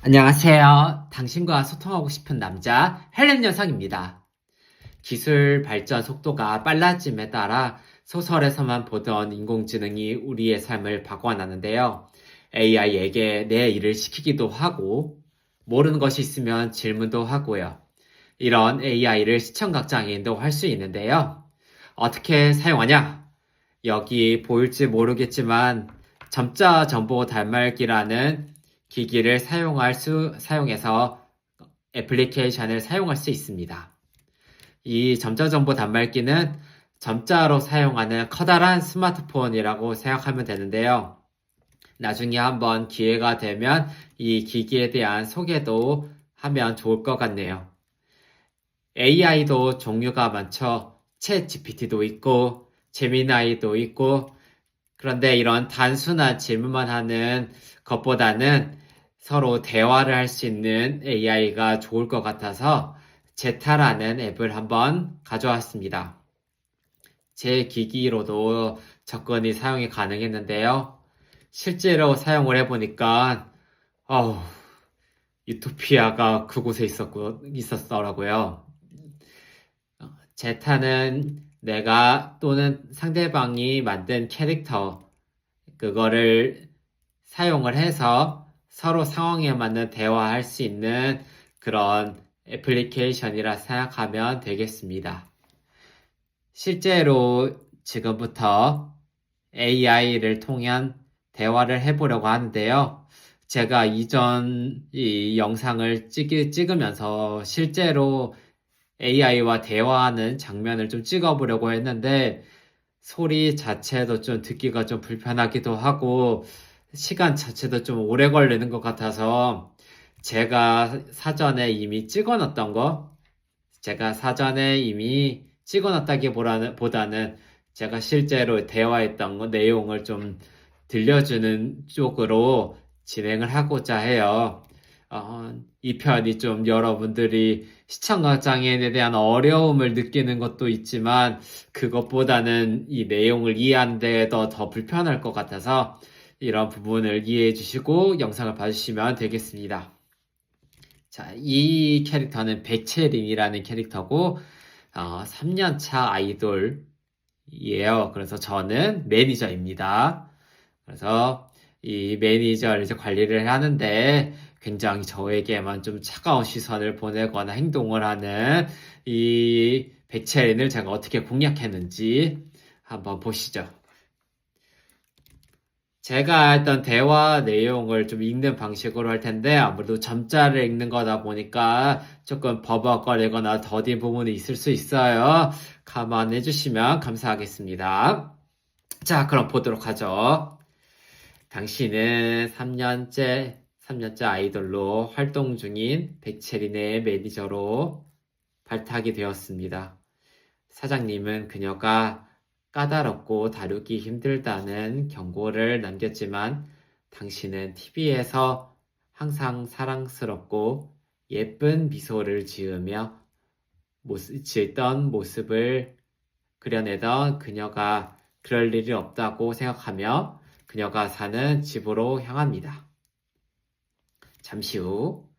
안녕하세요. 당신과 소통하고 싶은 남자 헬렌 여성입니다. 기술 발전 속도가 빨라짐에 따라 소설에서만 보던 인공지능이 우리의 삶을 바꿔나는데요. AI에게 내 일을 시키기도 하고 모르는 것이 있으면 질문도 하고요. 이런 AI를 시청각 장애인도 할 수 있는데요. 어떻게 사용하냐? 여기 보일지 모르겠지만 점자 정보 단말기라는 기기를 사용해서 애플리케이션을 사용할 수 있습니다. 이 점자 정보 단말기는 점자로 사용하는 커다란 스마트폰이라고 생각하면 되는데요. 나중에 한번 기회가 되면 이 기기에 대한 소개도 하면 좋을 것 같네요. AI도 종류가 많죠. 챗 GPT도 있고, 제미나이도 있고, 그런데 이런 단순한 질문만 하는 것보다는 서로 대화를 할 수 있는 AI가 좋을 것 같아서 제타라는 앱을 한번 가져왔습니다. 제 기기로도 접근이 사용이 가능했는데요. 실제로 사용을 해보니까 유토피아가 그곳에 있었더라고요. 제타는 내가 또는 상대방이 만든 캐릭터, 그거를 사용을 해서 서로 상황에 맞는 대화할 수 있는 그런 애플리케이션이라 생각하면 되겠습니다. 실제로 지금부터 AI를 통한 대화를 해보려고 하는데요. 제가 이전 이 영상을 찍으면서 실제로 AI와 대화하는 장면을 좀 찍어보려고 했는데 소리 자체도 좀 듣기가 좀 불편하기도 하고 시간 자체도 좀 오래 걸리는 것 같아서 제가 사전에 이미 찍어놨다기보다는 제가 실제로 대화했던 내용을 좀 들려주는 쪽으로 진행을 하고자 해요. 이 편이 좀 여러분들이 시청각 장애인에 대한 어려움을 느끼는 것도 있지만 그것보다는 이 내용을 이해하는 데 더 불편할 것 같아서 이런 부분을 이해해 주시고 영상을 봐주시면 되겠습니다. 자, 이 캐릭터는 백채린이라는 캐릭터고 3년차 아이돌이에요. 그래서 저는 매니저입니다. 그래서 이 매니저를 이제 관리를 하는데 굉장히 저에게만 좀 차가운 시선을 보내거나 행동을 하는 이 백채린을 제가 어떻게 공략했는지 한번 보시죠. 제가 했던 대화 내용을 좀 읽는 방식으로 할 텐데 아무래도 점자를 읽는 거다 보니까 조금 버벅거리거나 더딘 부분이 있을 수 있어요. 감안해 주시면 감사하겠습니다. 자, 그럼 보도록 하죠. 당신은 3년째 아이돌로 활동 중인 백채린의 매니저로 발탁이 되었습니다. 사장님은 그녀가 까다롭고 다루기 힘들다는 경고를 남겼지만 당신은 TV에서 항상 사랑스럽고 예쁜 미소를 짓던 모습을 그려내던 그녀가 그럴 일이 없다고 생각하며 그녀가 사는 집으로 향합니다. 잠시 후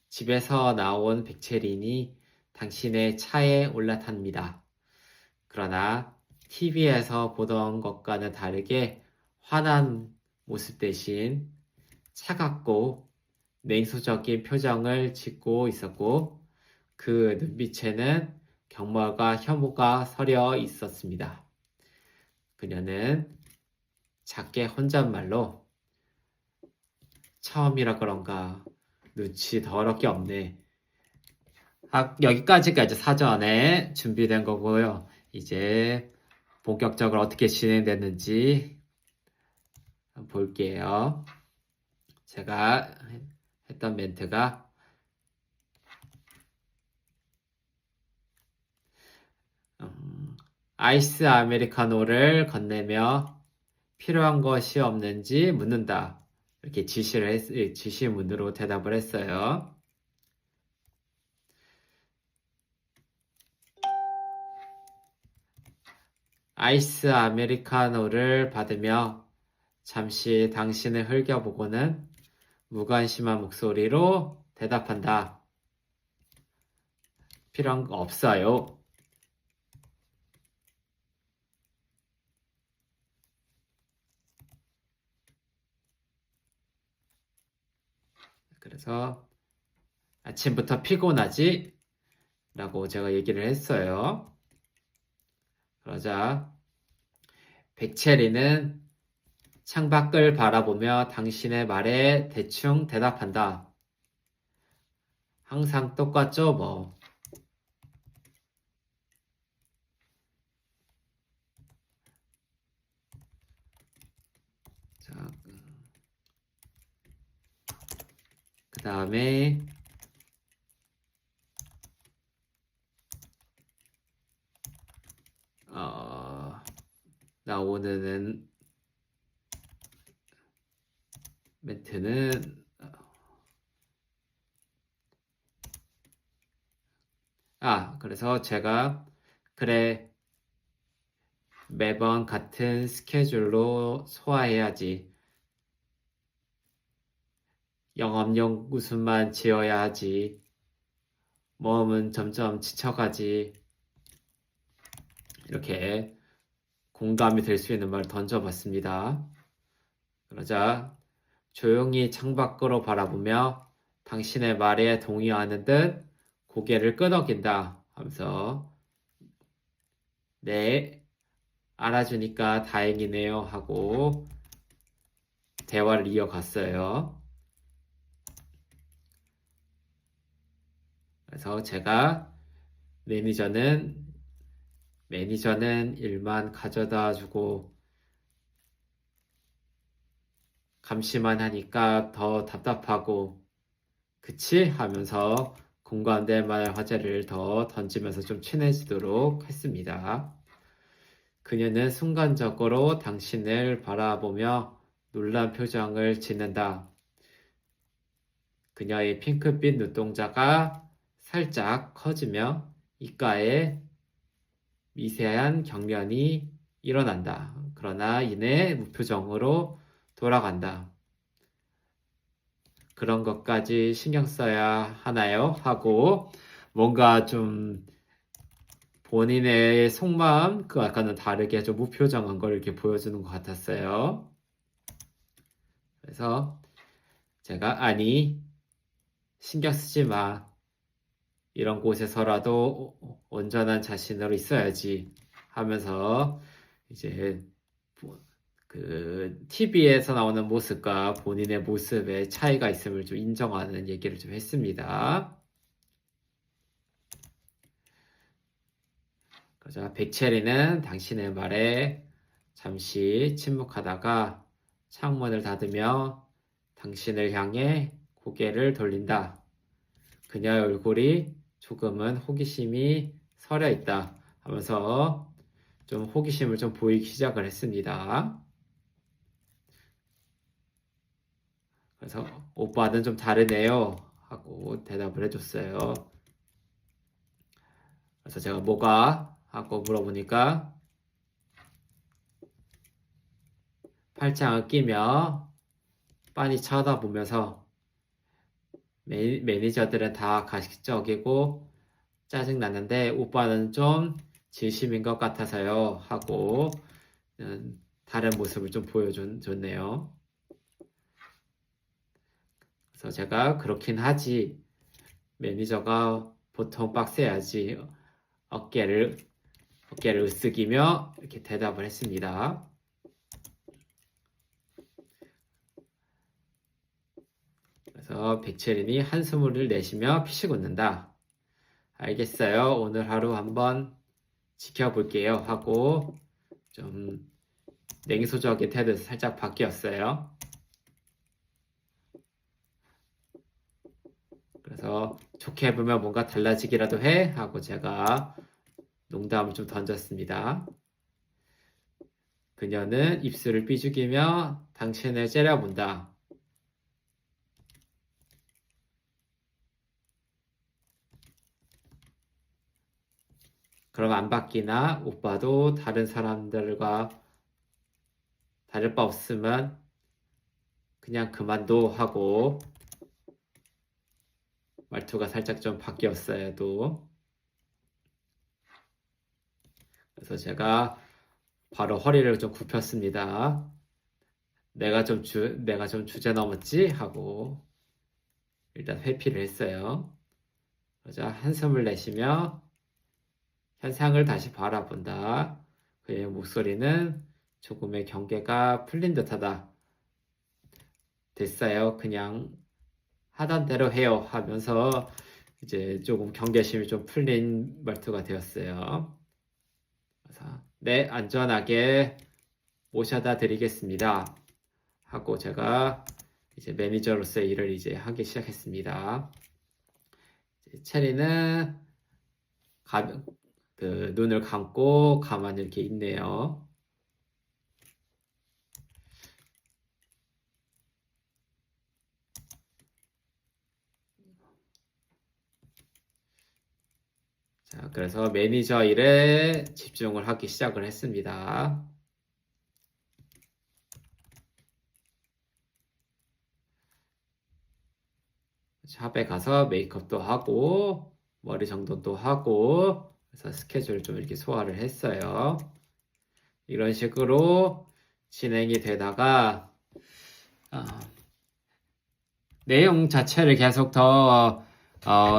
집에서 나온 백채린이 당신의 차에 올라탑니다. 그러나 TV에서 보던 것과는 다르게 화난 모습 대신 차갑고 냉소적인 표정을 짓고 있었고 그 눈빛에는 경멸과 혐오가 서려 있었습니다. 그녀는 작게 혼잣말로 처음이라 그런가 눈치 더럽게 없네. 여기까지가 이제 사전에 준비된 거고요. 이제 본격적으로 어떻게 진행됐는지 볼게요. 제가 했던 멘트가 아이스 아메리카노를 건네며 필요한 것이 없는지 묻는다. 이렇게 지시문으로 대답을 했어요. 아이스 아메리카노를 받으며 잠시 당신을 흘겨보고는 무관심한 목소리로 대답한다. 필요한 거 없어요. 그래서 아침부터 피곤하지? 라고 제가 얘기를 했어요. 그러자 백채리는 창밖을 바라보며 당신의 말에 대충 대답한다. 항상 똑같죠, 뭐. 자, 그 다음에 나오는 멘트는 그래서 제가 그래 매번 같은 스케줄로 소화해야지. 영업용 웃음만 지어야 하지. 몸은 점점 지쳐가지. 이렇게 공감이 될 수 있는 말을 던져봤습니다. 그러자 조용히 창밖으로 바라보며 당신의 말에 동의하는 듯 고개를 끄덕인다 하면서 네, 알아주니까 다행이네요 하고 대화를 이어갔어요. 그래서 제가 매니저는 일만 가져다 주고 감시만 하니까 더 답답하고 그치? 하면서 공감될 만한 화제를 더 던지면서 좀 친해지도록 했습니다. 그녀는 순간적으로 당신을 바라보며 놀란 표정을 짓는다. 그녀의 핑크빛 눈동자가 살짝 커지며 입가에 미세한 경련이 일어난다. 그러나 이내 무표정으로 돌아간다. 그런 것까지 신경 써야 하나요? 하고 뭔가 좀 본인의 속마음 그 아까는 다르게 좀 무표정한 걸 이렇게 보여주는 것 같았어요. 그래서 제가 신경 쓰지 마. 이런 곳에서라도 온전한 자신으로 있어야지 하면서 이제 그 TV에서 나오는 모습과 본인의 모습에 차이가 있음을 좀 인정하는 얘기를 좀 했습니다. 그러자 백채리는 당신의 말에 잠시 침묵하다가 창문을 닫으며 당신을 향해 고개를 돌린다. 그녀의 얼굴이 조금은 호기심이 서려 있다 하면서 좀 호기심을 좀 보이기 시작을 했습니다. 그래서 오빠는 좀 다르네요 하고 대답을 해줬어요. 그래서 제가 뭐가? 하고 물어보니까 팔짱을 끼며 빤히 쳐다보면서 매니저들은 다 가식적이고 짜증나는데 오빠는 좀 진심인 것 같아서요 하고 다른 모습을 좀 보여줬네요. 그래서 제가 그렇긴 하지. 매니저가 보통 빡세야지. 어깨를 으쓱이며 이렇게 대답을 했습니다. 그래서 백채린이 한숨을 내쉬며 피식 웃는다. 알겠어요. 오늘 하루 한번 지켜볼게요 하고 좀 냉소적인 태도에서 살짝 바뀌었어요. 그래서 좋게 보면 뭔가 달라지기라도 해 하고 제가 농담을 좀 던졌습니다. 그녀는 입술을 삐죽이며 당신을 째려본다. 그럼 안 바뀌나? 오빠도 다른 사람들과 다를 바 없으면 그냥 그만둬 하고 말투가 살짝 좀 바뀌었어요, 또. 그래서 제가 바로 허리를 좀 굽혔습니다. 내가 좀 주제 넘었지? 하고 일단 회피를 했어요. 그러자 한숨을 내쉬며 현상을 다시 바라본다. 그의 목소리는 조금의 경계가 풀린 듯하다. 됐어요. 그냥 하던 대로 해요. 하면서 이제 조금 경계심이 좀 풀린 말투가 되었어요. 그래서 네, 안전하게 모셔다 드리겠습니다. 하고 제가 이제 매니저로서의 일을 이제 하기 시작했습니다. 체리는 눈을 감고 가만히 이렇게 있네요. 자, 그래서 매니저 일에 집중을 하기 시작을 했습니다. 샵에 가서 메이크업도 하고 머리 정돈도 하고 그래서 스케줄을 좀 이렇게 소화를 했어요. 이런 식으로 진행이 되다가 내용 자체를 계속 더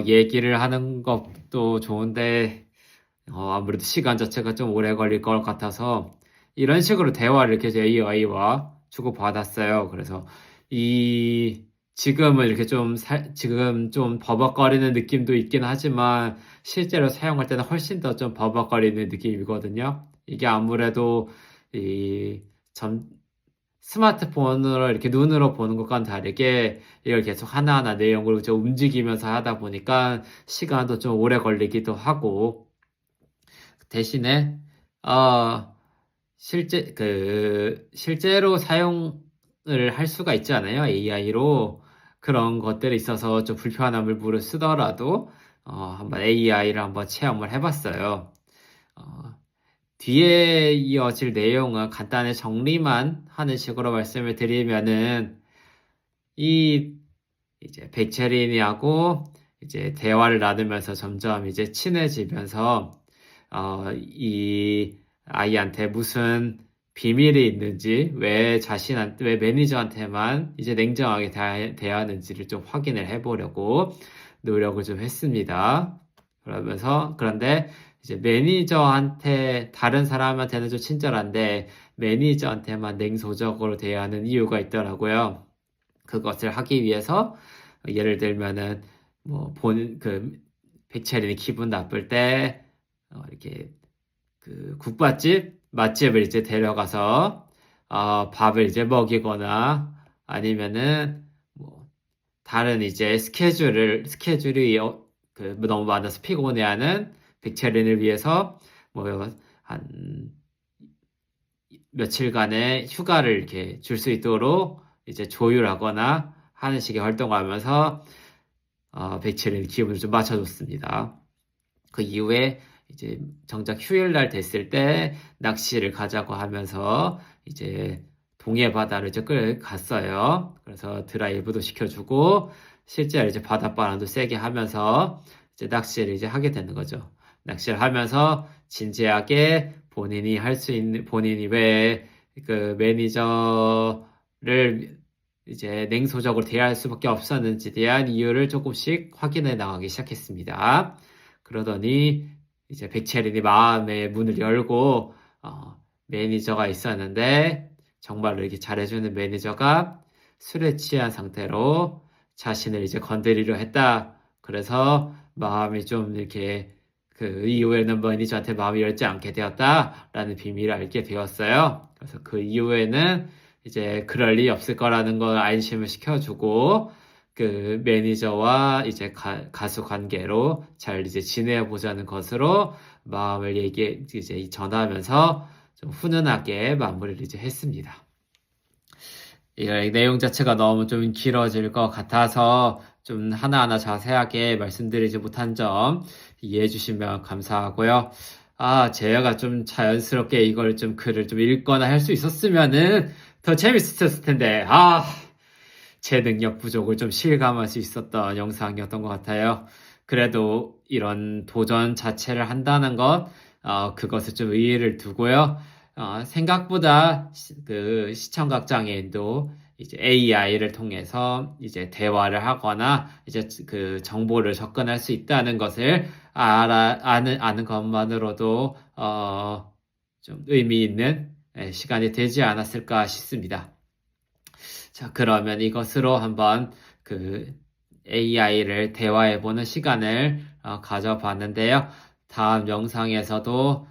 얘기를 하는 것도 좋은데 아무래도 시간 자체가 좀 오래 걸릴 것 같아서 이런 식으로 대화를 이렇게 AI와 주고받았어요. 그래서 지금은 이렇게 지금 좀 버벅거리는 느낌도 있긴 하지만 실제로 사용할 때는 훨씬 더 좀 버벅거리는 느낌이거든요. 이게 아무래도 이 스마트폰으로 이렇게 눈으로 보는 것과는 다르게 이걸 계속 하나하나 내용을 좀 움직이면서 하다 보니까 시간도 좀 오래 걸리기도 하고 대신에 실제로 사용을 할 수가 있잖아요. AI로 그런 것들에 있어서 좀 불편함을 쓰더라도 한번 AI를 한번 체험을 해봤어요. 뒤에 이어질 내용은 간단히 정리만 하는 식으로 말씀을 드리면은 이제 백채린이하고 이제 대화를 나누면서 점점 이제 친해지면서 이 아이한테 무슨 비밀이 있는지 왜 매니저한테만 이제 냉정하게 대하는지를 좀 확인을 해보려고 노력을 좀 했습니다. 그런데 이제 매니저한테 다른 사람한테는 좀 친절한데 매니저한테만 냉소적으로 대하는 이유가 있더라고요. 그것을 하기 위해서 예를 들면은 백채린이 기분 나쁠 때 이렇게 맛집을 이제 데려가서 밥을 이제 먹이거나 아니면은 다른 이제 스케줄이 너무 많아서 피곤해하는 백채린을 위해서 한 며칠간의 휴가를 이렇게 줄 수 있도록 이제 조율하거나 하는 식의 활동을 하면서 백채린 기분을 좀 맞춰줬습니다. 그 이후에 이제 정작 휴일날 됐을 때 낚시를 가자고 하면서 이제 동해 바다를 이제 갔어요. 그래서 드라이브도 시켜주고 실제로 이제 바닷바람도 세게 하면서 이제 낚시를 이제 하게 되는 거죠. 낚시를 하면서 진지하게 본인이 왜 그 매니저를 이제 냉소적으로 대할 수밖에 없었는지에 대한 이유를 조금씩 확인해 나가기 시작했습니다. 그러더니 이제 백채린이 마음의 문을 열고 매니저가 있었는데 정말로 이렇게 잘해주는 매니저가 술에 취한 상태로 자신을 이제 건드리려 했다. 그래서 마음이 좀 이렇게 그 이후에는 매니저한테 마음이 열지 않게 되었다라는 비밀을 알게 되었어요. 그래서 그 이후에는 이제 그럴 리 없을 거라는 걸 안심을 시켜주고 그 매니저와 이제 가수 관계로 잘 이제 지내보자는 것으로 마음을 이제 전하면서 좀 훈훈하게 마무리를 이제 했습니다. 이 내용 자체가 너무 좀 길어질 것 같아서 좀 하나하나 자세하게 말씀드리지 못한 점 이해해 주시면 감사하고요. 제가 좀 자연스럽게 이걸 좀 글을 좀 읽거나 할 수 있었으면은 더 재밌었을 텐데, 제 능력 부족을 좀 실감할 수 있었던 영상이었던 것 같아요. 그래도 이런 도전 자체를 한다는 것, 그것을 좀 의의를 두고요. 생각보다 그 시청각 장애인도 이제 AI를 통해서 이제 대화를 하거나 이제 그 정보를 접근할 수 있다는 것을 아는 것만으로도 좀 의미 있는 시간이 되지 않았을까 싶습니다. 자, 그러면 이것으로 한번 그 AI를 대화해보는 시간을 가져봤는데요. 다음 영상에서도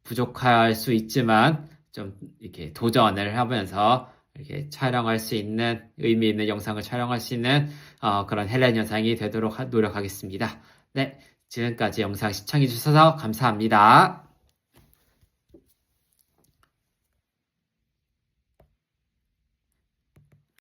부족할 수 있지만 좀 이렇게 도전을 하면서 이렇게 촬영할 수 있는 의미 있는 영상을 촬영할 수 있는 그런 헬렌 영상이 되도록 노력하겠습니다. 네, 지금까지 영상 시청해 주셔서 감사합니다.